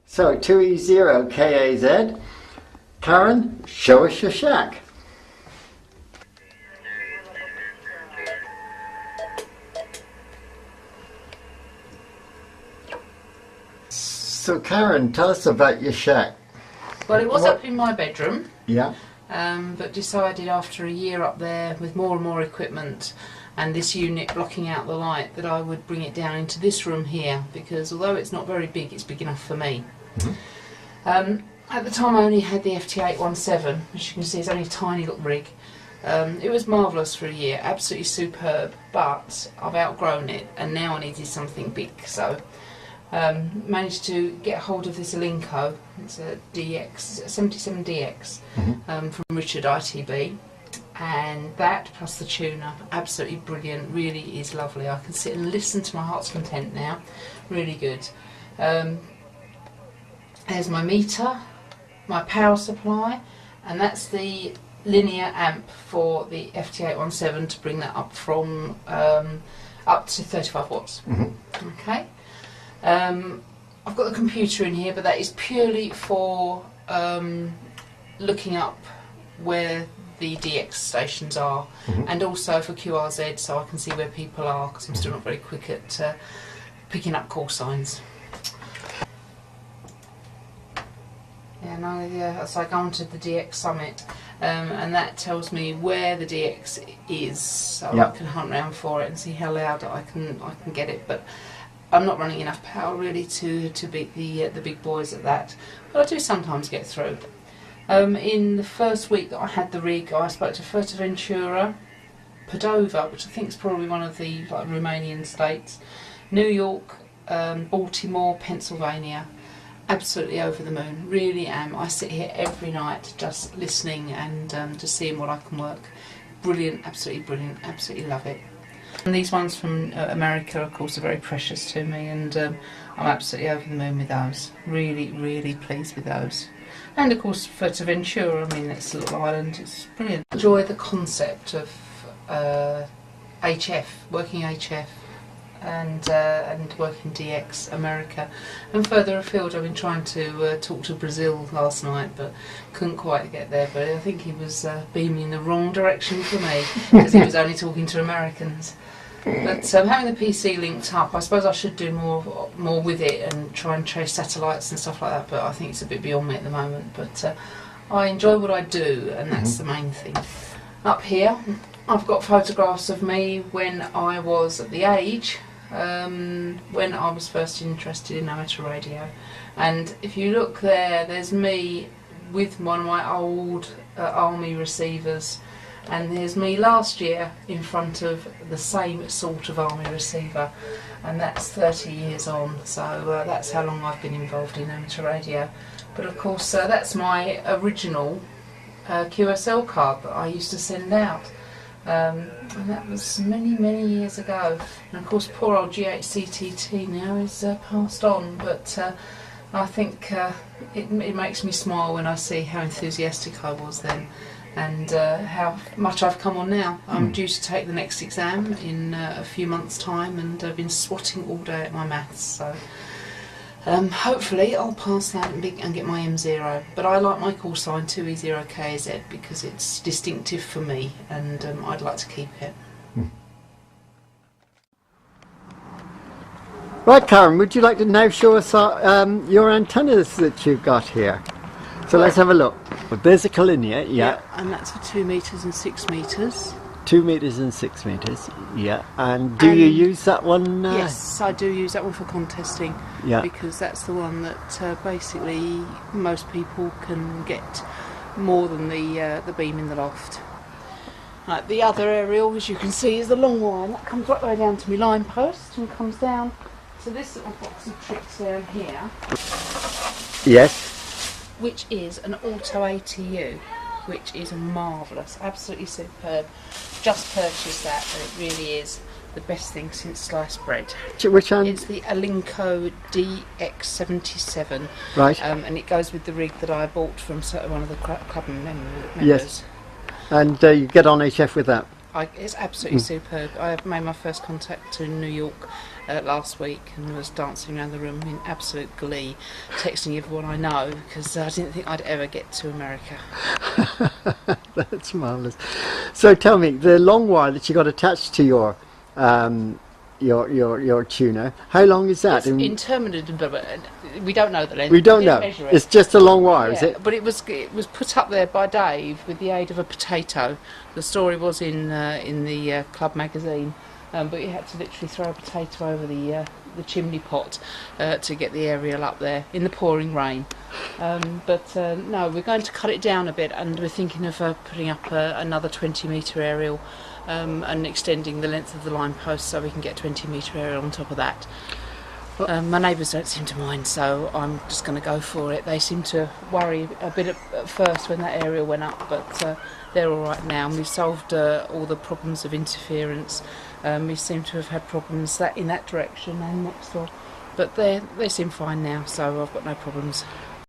So 2E0KAZ. Karen, show us your shack. So Karen, tell us about your shack. Well, it was up in my bedroom. Yeah. But decided after a year up there with more and more equipment and this unit blocking out the light that I would bring it down into this room here, because although it's not very big, it's big enough for me. Mm-hmm. At the time I only had the FT817, which you can see is only a tiny little rig. It was marvellous for a year, absolutely superb, but I've outgrown it and now I needed something big, so managed to get hold of this Alinco. It's a DX, 77DX, from Richard ITB, and that plus the tuner, absolutely brilliant, really is lovely. I can sit and listen to my heart's content now, really good. There's my meter, my power supply, and that's the linear amp for the FT817 to bring that up from up to 35 watts. Mm-hmm. Okay. I've got the computer in here, but that is purely for looking up where the DX stations are, and also for QRZ, so I can see where people are, because I'm still not very quick at picking up call signs. So I go onto the DX Summit, and that tells me where the DX is, so I can hunt around for it and see how loud I can get it. But I'm not running enough power really to beat the big boys at that, but I do sometimes get through. In the first week that I had the rig, I spoke to Fuerteventura, Padova, which I think is probably one of the Romanian states, New York, Baltimore, Pennsylvania. Absolutely over the moon, really am. I sit here every night just listening and just seeing what I can work. Brilliant, absolutely love it. And these ones from America, of course, are very precious to me, and I'm absolutely over the moon with those. Really pleased with those. And of course, Fuerteventura, I mean, it's a little island, it's brilliant. I enjoy the concept of HF, working HF, and working DX America. And further afield, I've been trying to talk to Brazil last night, but couldn't quite get there. But I think he was beaming in the wrong direction for me, because he was only talking to Americans. But having the PC linked up, I suppose I should do more with it and try and trace satellites and stuff like that, but I think it's a bit beyond me at the moment. But I enjoy what I do, and that's the main thing. Up here, I've got photographs of me when I was at the age when I was first interested in amateur radio. And if you look there, there's me with one of my old Army receivers, and there's me last year in front of the same sort of Army receiver, and that's 30 years on, so that's how long I've been involved in amateur radio. But of course that's my original QSL card that I used to send out, and that was many years ago. And of course poor old GHCTT now is passed on, but I think it makes me smile when I see how enthusiastic I was then, and how much I've come on now. I'm due to take the next exam in a few months' time, and I've been swatting all day at my maths, so hopefully I'll pass that and get my M0. But I like my call sign 2E0KZ because it's distinctive for me, and I'd like to keep it. Right, Karen, would you like to now show us your antennas that you've got here? So let's have a look. Well, there's a collinear, yeah. And that's for 2 metres and 6 metres. 2 metres and 6 metres, yeah. And do you use that one? Yes, I do use that one for contesting, because that's the one that basically most people can get more than the beam in the loft. Right, the other aerial, as you can see, is the long one. That comes right the way down to my line post and comes down to this little box of tricks down here. Yes. Which is an auto ATU, which is marvellous, absolutely superb. Just purchased that, and it really is the best thing since sliced bread. Which one? It's the Alinco DX77. Right. And it goes with the rig that I bought from one of the club members. Yes. And you get on HF with that? It's absolutely superb. I made my first contact to New York last week and was dancing around the room in absolute glee, texting everyone I know because I didn't think I'd ever get to America. That's marvellous. So tell me, the long wire that you got attached to your tuner, how long is that? It's intermittent, but we don't know the length. We don't didn't know. measure it. It's just a long wire, is Yeah, it? but it was put up there by Dave with the aid of a potato. The story was in the club magazine, but you had to literally throw a potato over the chimney pot to get the aerial up there in the pouring rain. No, we're going to cut it down a bit, and we're thinking of putting up another 20-metre aerial and extending the length of the line post so we can get 20-metre aerial on top of that. My neighbours don't seem to mind, so I'm just going to go for it. They seem to worry a bit at first when that aerial went up, but they're all right now. And we've solved all the problems of interference. We seem to have had problems in that direction and next door, but they seem fine now, so I've got no problems.